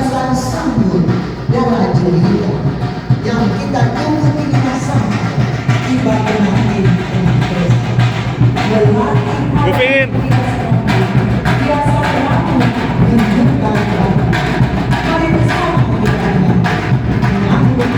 pesan sambut darah Julia yang kita tunggu kita sama tiba nanti Bufin. biasa berlaku menunjukkan mari bersama kita menyambut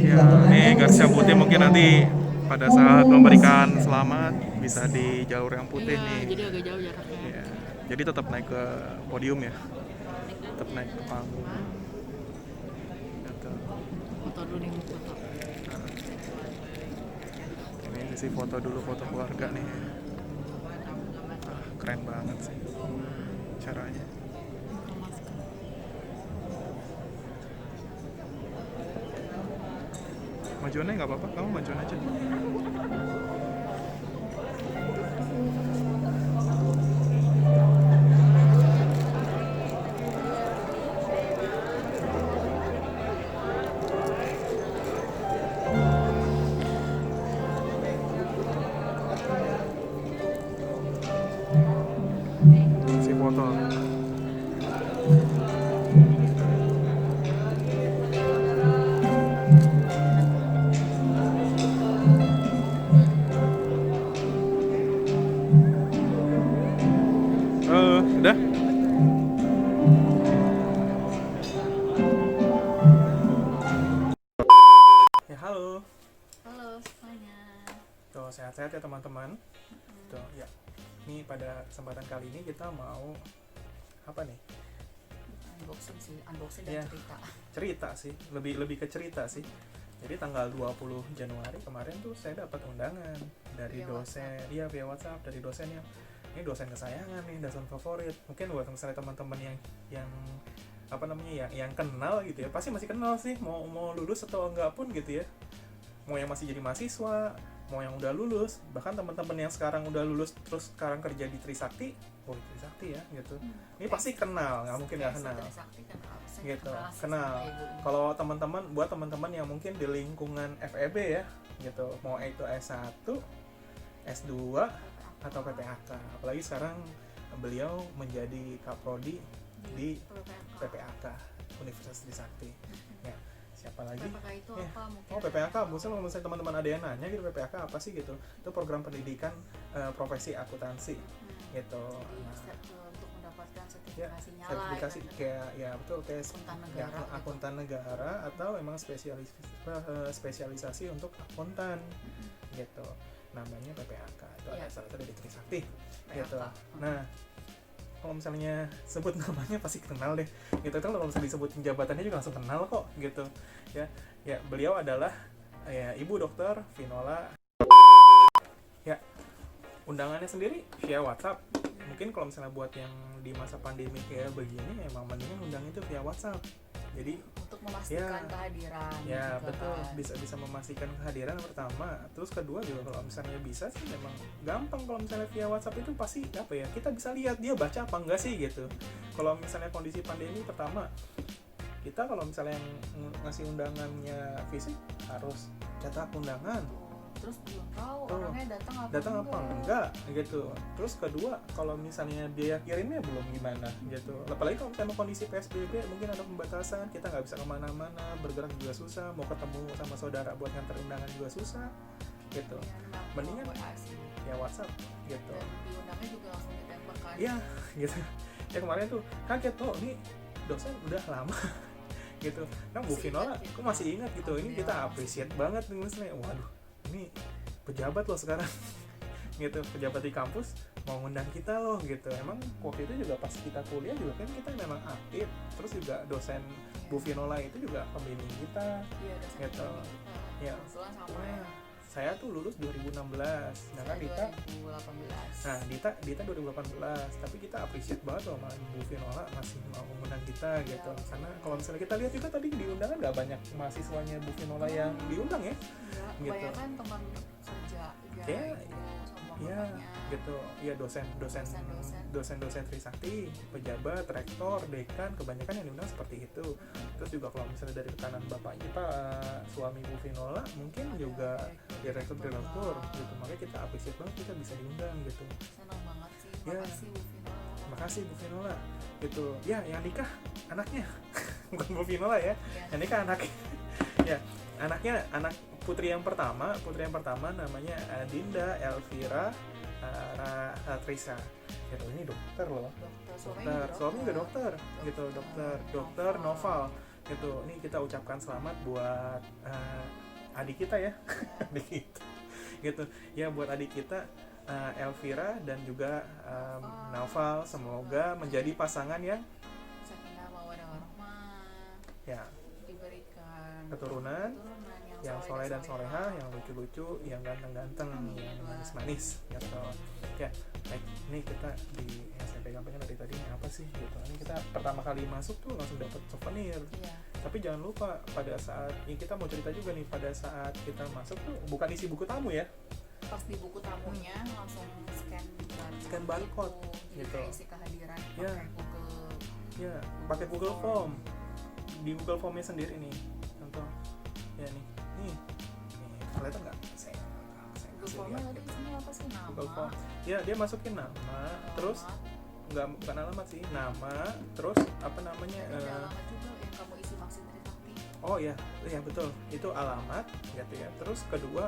hati dan hati. Ini garis yang putih mungkin nanti pada saat memberikan selamat bisa di jalur yang putih iya, nih. Jadi agak jauh jaraknya. Ya, jadi tetap naik ke podium ya. Tetap naik ke panggung. Gitu. Foto dulu nih, foto. Ini sisi foto dulu, foto keluarga nih. Keren banget sih caranya. Majuan aja nggak apa-apa, kamu majuan aja. Si foto. sehat-sehat ya teman-teman. Gitu ya. Ini pada kesempatan kali ini kita mau apa nih? Unboxing dan Iya. Cerita sih, lebih ke cerita sih. Jadi tanggal 20 Januari kemarin tuh saya dapat undangan dari Via dosen, iya via WhatsApp dari dosen ini dosen kesayangan nih, dosen favorit. Mungkin buat misalnya teman-teman yang apa namanya yang kenal gitu ya, pasti masih kenal sih, mau lulus atau enggak pun gitu ya. Mau yang masih jadi mahasiswa, mau yang udah lulus, bahkan teman-teman yang sekarang udah lulus terus sekarang kerja di Trisakti, Trisakti ya gitu. Ini pasti kenal, nggak mungkin nggak kenal. Gitu, kenal. Kalau buat teman-teman yang mungkin di lingkungan FEB ya, gitu, mau itu S1, S2 atau PPAK. Apalagi sekarang beliau menjadi Kaprodi di PPAK Universitas Trisakti. Ya, siapa lagi? PPAK itu Ya. apa mungkin? PPAK, misalnya teman-teman ada yang nanya gitu, PPAK apa sih gitu? Itu program pendidikan profesi akuntansi gitu. Jadi untuk mendapatkan Ya, sertifikasinya sertifikasi lah, kayak ya betul kayak akuntan ya, negara gitu. akuntan negara atau emang spesialisasi untuk akuntan gitu, namanya PPAK. Itu Ya. ada salah satu dari Trisakti PPAK. gitu. Nah, kalau misalnya sebut namanya pasti kenal deh gitu. Itu kalau misalnya disebutin jabatannya juga langsung kenal kok gitu ya. Beliau adalah ya Ibu Dr. Vinola. Ya, undangannya sendiri via WhatsApp. Mungkin kalau misalnya buat yang di masa pandemi kayak begini emang mendingan undang itu via WhatsApp. Jadi Untuk memastikan kehadiran. ya juga betul, kan. bisa memastikan kehadiran pertama. Terus kedua juga kalau misalnya bisa sih memang gampang. Kalau misalnya via WhatsApp itu pasti apa ya, kita bisa lihat dia baca apa enggak sih gitu. Kalau misalnya kondisi pandemi pertama, kita kalau misalnya yang ngasih undangannya fisik harus cetak undangan, Terus belum tahu Tuh, orangnya datang apa enggak gitu. Terus kedua, kalau misalnya biaya kirimnya belum gimana gitu. Apalagi kalau misalnya kondisi PSBB mungkin ada pembatasan, kita nggak bisa kemana-mana, bergerak juga susah, mau ketemu sama saudara buat nganter undangan juga susah gitu. Mendingan ya WhatsApp gitu. Dan diundangnya juga langsung ditembak kan. Iya gitu. Ya kemarin tuh kaget tuh, ini dosen udah lama gitu. Nah Bu Masih Vinola, ingat gitu. aku masih ingat gitu. Ini kita appreciate banget nih misalnya. Waduh, ini pejabat loh sekarang gitu, pejabat di kampus mau ngundang kita loh gitu. Emang waktu itu juga pas kita kuliah juga kan kita memang aktif. Terus juga dosen Bu Vinola itu juga pembimbing kita. Iya, dosen Gitu. pembimbing Iya. kita. Kebetulan sama ya. Saya tuh lulus 2016, sedangkan Dita 2018. Nah, Dita 2018, tapi kita appreciate banget loh sama Bu Vinola masih mau mengundang kita gitu. Ya, Karena kalau misalnya kita lihat juga tadi di undangan nggak banyak mahasiswanya Bu Vinola yang diundang ya. Enggak, Gitu. kebanyakan teman kerja Ya, sama ya bapaknya. gitu. Ya dosen Trisakti, pejabat, rektor, dekan, kebanyakan yang diundang seperti itu. Terus juga kalau misalnya dari tekanan bapaknya Pak suami Bu Vinola mungkin Ada juga direktur gitu. Makanya kita appreciate banget kita bisa diundang gitu. Senang banget sih. Ya. Makasih Bu Vinola. Makasih Bu Vinola gitu. Ya, yang nikah anaknya bukan Bu Vinola ya. Ya. Yang nikah anaknya. Ya, anak putri yang pertama namanya Dinda Elvira Ratrisa. Gitu, ini dokter loh. Suami juga dokter gitu, dokter Noval gitu. Ini kita ucapkan selamat buat adik kita ya. Adik kita. Gitu. Ya buat adik kita Elvira dan juga Naufal, semoga menjadi pasangan yang Sakinah mawaddah warahmah. ya Diberikan keturunan yang soleh dan soleha, yang lucu-lucu, yang ganteng-ganteng, yang manis-manis gitu. Ya, baik, ini kita di SMP Gampangnya dari tadi ini apa sih gitu. Ini kita pertama kali masuk tuh langsung dapat souvenir. Iya. Tapi jangan lupa pada saat ini kita mau cerita juga nih, pada saat kita masuk tuh bukan isi buku tamu ya. Pas di buku tamunya langsung Scan barcode, gitu. gitu. Isi kehadiran Ya. pakai Google. Ya, pakai Google Form. Di Google Formnya sendiri nih. Contoh. Ya nih. Nih. Kelihatan nggak? Saya Google kasih Formnya lihat. tadi isinya apa sih? Nama. Google Form. Ya, dia masukin nama, terus alamat. bukan alamat sih, nama, terus apa namanya? Ada alamat juga yang kamu isi maksud Trisakti. Oh ya betul. Itu alamat gitu ya. Terus kedua,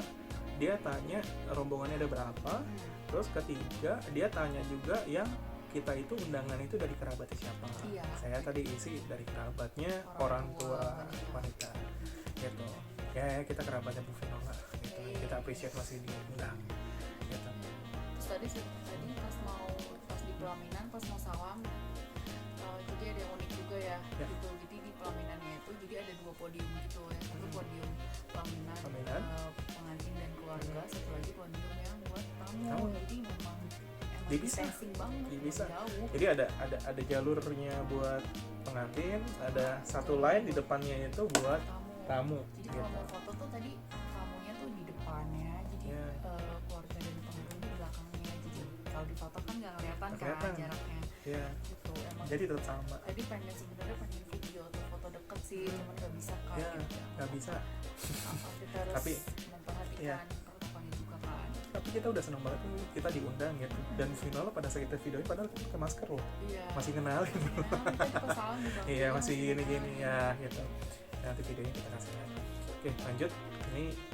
dia tanya rombongannya ada berapa. Terus ketiga, dia tanya juga yang kita itu undangan itu dari kerabatnya siapa. Iya. Saya tadi isi dari kerabatnya orang tua wanita. Gitu. Ya kita kerabatnya Bu Vinola gitu. kita appreciate masih diundang gitu. Terus tadi pas di pelaminan pas mau salam, jadi ada yang unik juga ya, Ya. gitu. Jadi di pelaminannya itu jadi ada 2 podium gitu, yang satu podium pelaminan, Pelaminan. pengantin dan keluarga, satu lagi podium yang buat tamu. Tamu. Jadi memang Dia bisa. distancing banget, Dia bisa. jauh. Jadi ada jalurnya buat pengantin, ada satu line di depannya itu buat tamu Jadi gitu. kalau mau foto tuh tadi tamunya tuh di depannya, jadi Ya. keluarga dan pengantin di belakangnya. Jadi kalau di foto kan nggak kelihatan Nggak kan kelihatan. jaraknya. Ya, Gitu. Emang jadi tetap sama. tadi sebenarnya pengen video atau foto deket sih, cuman nggak bisa kan. Ya, Gitu. nggak bisa. Kita harus Tapi- memperhatikan ya. protokolnya juga kan. Tapi kita udah seneng banget nih kita diundang gitu. Dan final pada saat kita videoin padahal kita pakai masker loh. Iya. Masih kenalin. Kita pas salam juga. Iya, masih gini-gini ya gitu. Nanti videonya kita kasih lihat. Oke, lanjut.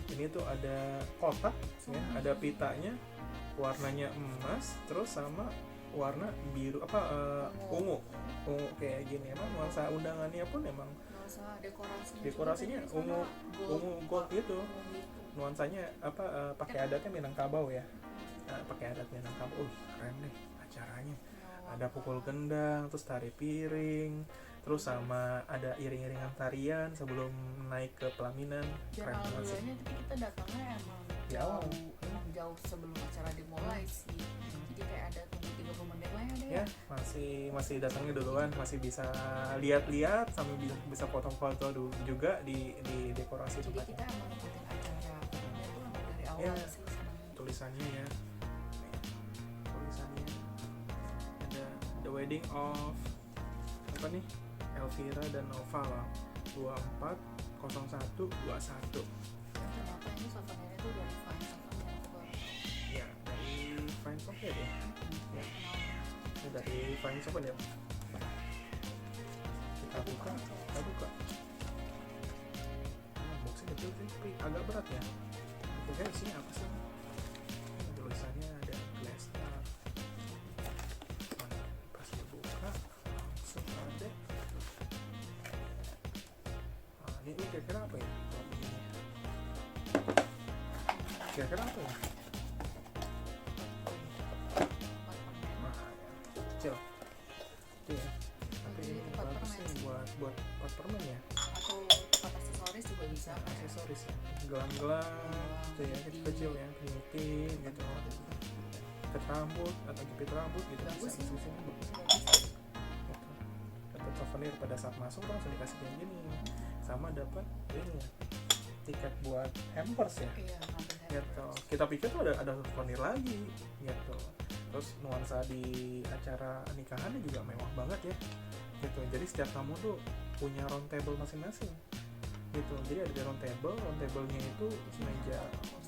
Ini tuh ada kotak ya, ada pitanya warnanya emas terus sama warna biru ungu kayak gini. Emang nuansa undangannya pun emang Nggak usah dekorasinya juga ungu gold gitu. Ungu gitu. Nuansanya pakai adatnya Minangkabau ya. Pakai adat Minangkabau. Keren deh acaranya. Ada pukul gendang, terus tari piring, terus sama ada iring-iringan tarian sebelum naik ke pelaminan. Dan Keren banget sih. alhamdulillahnya tapi kita datangnya emang Di awal. emang jauh sebelum acara dimulai sih. Jadi kayak ada tunggu 30 menit lah ya ada Ya, masih datangnya duluan, masih bisa lihat-lihat sambil bisa foto-foto juga di dekorasi Jadi tempatnya. kita emang ngikutin acara. Dan itu emang dari awal Ya. sih senang. Tulisannya ya. Tulisannya ada The Wedding of apa nih? Elvira dan Nova lah. 240121. Dan ternyata ini souvenirnya tuh dari Fine Souvenir juga. Ya, dari Fine Socket ya. Ya. Ini dari Fine Socket ya. Kita buka. Boxnya kecil tapi agak berat ya. Oke, isinya apa sih? Tulisannya ada Glasstar. Pas dibuka langsung ada. Ini kira-kira apa ya? Kira-kira apa ya? Nah, kecil. Itu ya. Tapi Jadi ini tempat bagus permen sih sih. buat permen ya. Atau tempat aksesoris juga bisa. Aksesoris ya. Gelang-gelang itu ya kecil ya, primitif gitu. Ikat rambut atau jepit rambut gitu. Bagus bisa sih. di sini bagus. Bagus. Gitu. Dapat souvenir pada saat masuk langsung dikasih kayak gini. Sama dapat ini tiket buat hampers ya. Iya, ngambil Gitu. Kita pikir tuh ada souvenir lagi gitu. Terus nuansa di acara nikahannya juga mewah banget ya. Gitu. Jadi setiap tamu tuh punya round table masing-masing. Gitu. Jadi ada round tablenya itu meja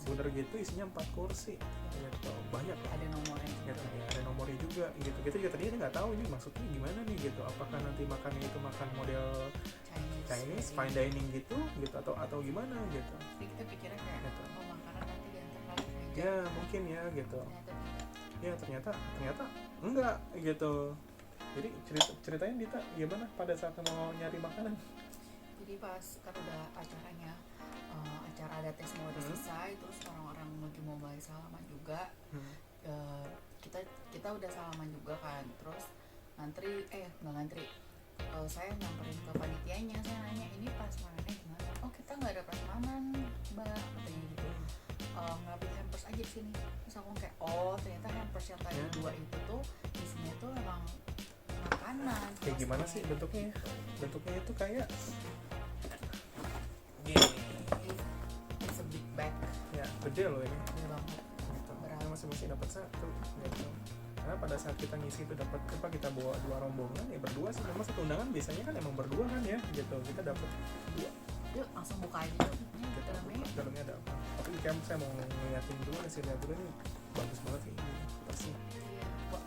bundar gitu isinya 4 kursi. Gitu. Banyak lah. ada nomornya juga. Gitu, ya, ada nomornya juga gitu. Kita juga tadinya nggak tahu ini maksudnya gimana nih gitu. Apakah nanti makannya itu makan model Chinese fine dining gitu atau gimana gitu. Jadi kita pikirnya kayak Gitu. makanan nanti diantar balik meja. Ya mungkin ya gitu. Ternyata tidak. Ya ternyata enggak gitu. Jadi ceritain Dita gimana pada saat mau nyari makanan. Jadi pas kan udah acaranya acara adatnya semua udah selesai, terus orang-orang lagi mau balik salaman juga. Kita udah salaman juga kan, terus nggak ngantri. Saya nyamperin ke panitianya, saya nanya ini prasmanannya gimana? Oh kita nggak ada prasmanan mbak, katanya gitu. Ngambil hampers aja di sini. Terus aku kayak ternyata hampers yang tadi 2 itu tuh isinya tuh emang makanan. Kayak gimana sih snack bentuknya? gitu. Bentuknya itu kayak gini. It's a big bag, Ya gede loh ini. gede banget. Gitu. Berat. Kita masing-masing dapat 1 gitu. Karena pada saat kita ngisi itu dapat kita bawa 2 rombongan ya berdua sih. Memang satu undangan biasanya kan emang berdua kan ya gitu. Kita dapat 2. Yuk langsung buka aja tuh. Ini Kita dalamnya. buka dalamnya ada apa. Tapi saya mau ngeliatin dulu, kasih lihat dulu nih bagus banget sih ini pasti Iya,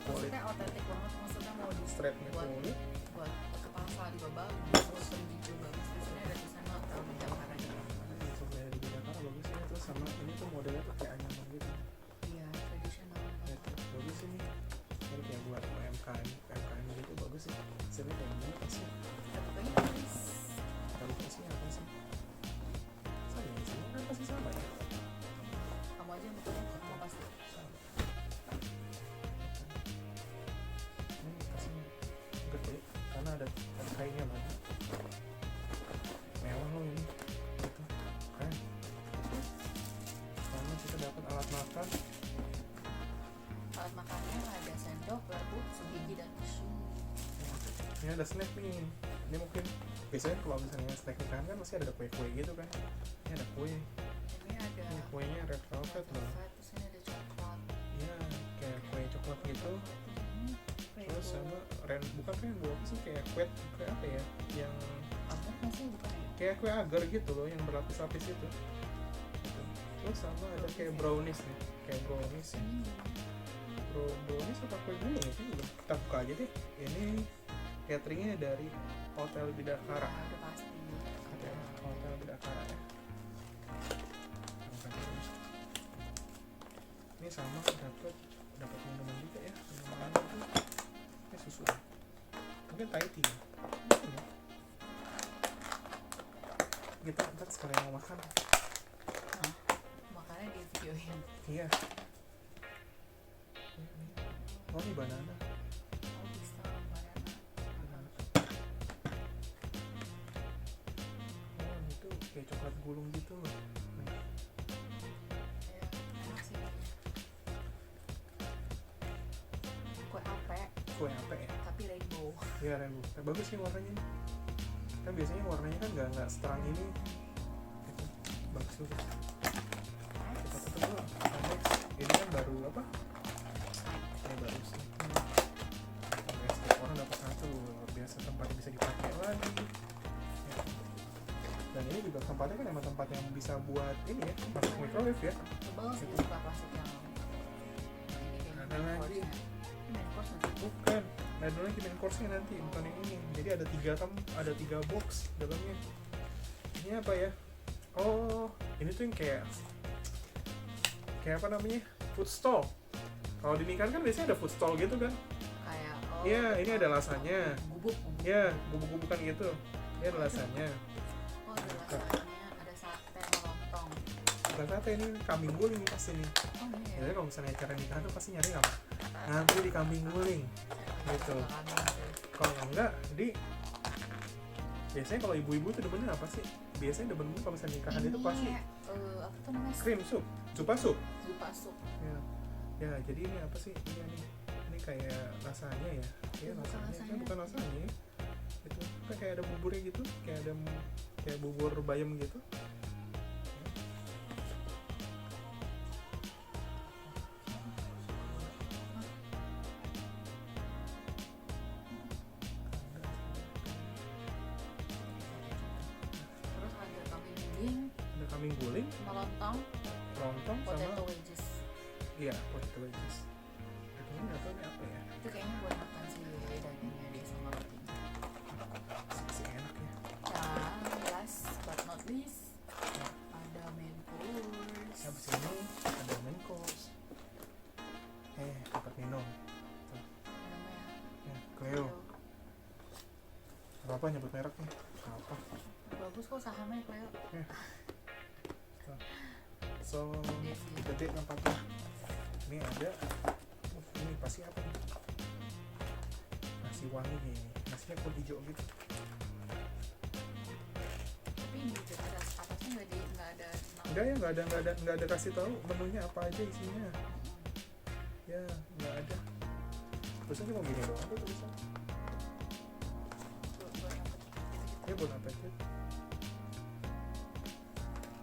maksudnya otentik banget, maksudnya mau di strapnya kulit. buat kepala di bawah bagus, pergi juga bagus. Biasanya ada tulisan hotel Jakarta gitu. Sebenarnya di Jakarta bagus ya, terus sama ini tuh modelnya tuh kayak anyaman gitu. Iya, tradisional Ya, banget. tuh, bagus ini. Ini kayak buat UMKM gitu bagus sih. Hasilnya kayak gini pasti. Ya, pokoknya tulis. Kualitasnya apa sih? Sama ya, semua kan pasti sama ya. Ini ada snack nih. Ini mungkin biasanya kalau misalnya snack nikahan kan masih ada kue-kue gitu kan. Ini ada kue. Ini ada Ini kuenya red velvet loh. terus ini ada coklat. Iya, kayak kue coklat gitu. Terus sama bukan rainbow apa sih, kayak kue apa ya? Yang apa masih bukan ya? kayak kue agar gitu loh, yang berlapis-lapis itu. Gitu. Terus sama ada kayak brownies nih, kayak brownies ya. Brownies apa kue gulung itu belum. Kita buka aja deh. Ini cateringnya dari Hotel Bidakara. Udah pasti. Hotel Bidakara ya. Ini sama dapat minuman juga ya. Minuman itu ini susu. Mungkin Thai tea. Mungkin ya. Kita ntar sekalian mau makan. Makanya di videoin. Iya. Oh ini banana. Oh bisa banana. Oh itu kayak coklat gulung gitu loh. Nih. Ya, enak sih. Kue ape Kue apa ya? tapi rainbow. Iya rainbow. Bagus sih warnanya nih. Kan biasanya warnanya kan nggak seterang ini. Itu bagus juga. Kita tutup dulu. Next. Ini kan baru apa? Ini baru sih. Setiap orang dapat satu. Biasa tempatnya bisa dipakai lagi. Ya. Dan ini juga tempatnya kan emang tempat yang bisa buat ini ya, masuk microwave ya. Tebal sih suka plastik yang ini kayak Ada main lagi. course-nya. Ini main course nggak sih? Bukan. Nah dulu lagi main course-nya nanti, bukan yang ini. Jadi ada tiga box dalamnya. Ini apa ya? Oh, ini tuh yang kayak apa namanya? Food stall. Kalau di nikahan kan biasanya ada food stall gitu kan? Kayak Iya, ini ada lasanya. Bubuk. Ya, bubuk-bubukan gitu. Ini ada lasanya. Oh ada lasanya, ada sate sama lontong. Bukan sate, ini kambing guling pasti nih. Oh iya. Jadi kalau misalnya acara nikahan tuh pasti nyari apa? Ngantri di kambing guling. Gitu. Kalau enggak biasanya kalau ibu-ibu tuh demennya apa sih? Biasanya demennya kalau misalnya nikahan itu pasti apa tuh namanya? cream soup, sup. Lupa sup. Ya, jadi ini apa sih? Ini kayak lasanya ya. Iya, Bukan lasanya. lasanya. Kan bukan lasanya. Itu kan kayak ada buburnya gitu, kayak bubur bayam gitu. Terus ada kambing guling Ada kambing guling, sama lontong, lontong sama potato wedges. iya, potato wedges. Ini nggak tahu ini apa ya? Itu kayaknya buat makan sih dagingnya dia sama rotinya. Sih enak ya. Dan last but not least ada main course. Habis ini ada main course. Dapat minum. Namanya Ya, Cleo. Apa nyebut mereknya? Apa? bagus kok sahamnya Cleo. So, gede tempatnya. Ini ada. Ini pasti apa nih? Nasi wangi nih. Nasinya kuning hijau gitu. Tapi ini di atasnya nggak ada nama. Enggak ya, nggak ada kasih tahu menunya apa aja isinya. Ya, nggak ada. Terusnya cuma gini doang tuh tulisan. Buat apa gitu-gitu. Ya buat apa itu?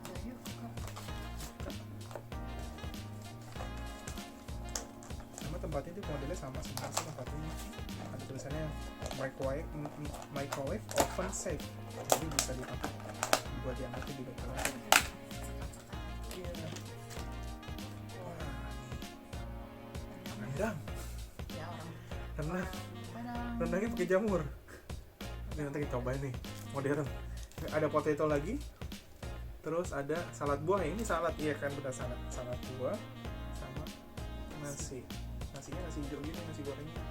Udah yuk buka. Sama tempatnya itu modelnya sama semua sih tempatnya. Ada tulisannya microwave oven safe. Jadi bisa dipakai buat yang nanti di microwave. Iya. Wah, rendang. Ya Rendang. Padang. Rendangnya pakai jamur. Ini nanti kita cobain nih, modern. Ada potato lagi. Terus ada salad buah. Ini salad, iya kan, benar salad. Salad buah sama nasi. Nasinya nasi hijau gini, nasi gorengnya.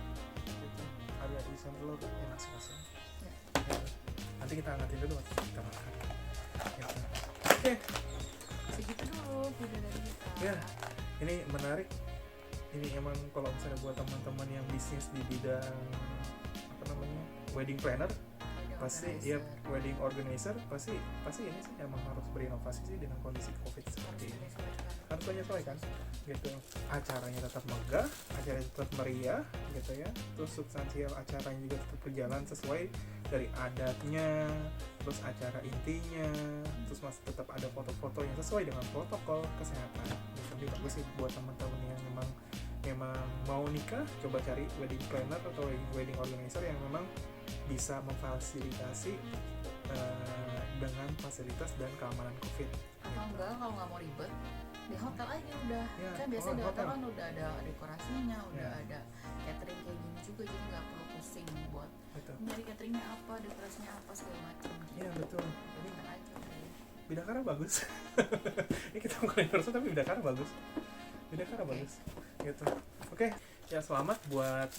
Gitu. Ada isian telur, nasi. Ya. Ya. Nanti kita angkatin dulu waktu kita makan. Gitu. Oke. Segitu dulu video dari kita. Ya. Ini menarik. Ini emang kalau misalnya buat teman-teman yang bisnis di bidang apa namanya, wedding planner, pasti ya wedding organizer pasti ini sih emang harus berinovasi sih dengan kondisi COVID seperti ini. Harus menyesuaikan gitu, acaranya tetap megah, acaranya tetap meriah gitu ya, terus substansial acaranya juga tetap berjalan sesuai dari adatnya, terus acara intinya, terus masih tetap ada foto-foto yang sesuai dengan protokol kesehatan gitu. Jadi bagus sih buat teman-teman yang memang mau nikah, coba cari wedding planner atau wedding organizer yang memang bisa memfasilitasi dengan fasilitas dan keamanan COVID. Atau enggak, kalau nggak mau ribet di hotel aja udah. Ya, Kan biasanya di hotel hotel. kan udah ada dekorasinya, udah Ya. ada catering kayak gini juga, jadi nggak perlu pusing buat Gitu. nyari cateringnya apa, dekorasinya apa segala macam. Iya betul. Jadi kan aja udah. Bidakara bagus. Ini kita bukan endorse tapi Bidakara bagus. Bidakara Oke. bagus. Gitu. Oke, ya selamat buat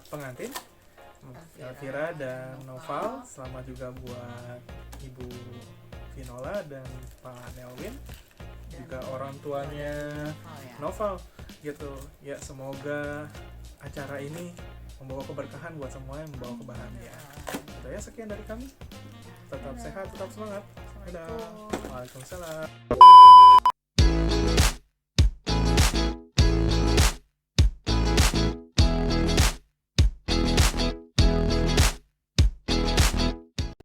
pengantin Elvira dan Noval. Selamat juga buat Ibu Vinola dan Pak Nelwin, Dan juga orang tuanya ya. Noval gitu. Ya semoga acara ini membawa keberkahan buat semua, yang membawa kebahagiaan. Gitu ya, sekian dari kami. Tetap sehat, tetap semangat. Dadah. Assalamualaikum. Waalaikumsalam.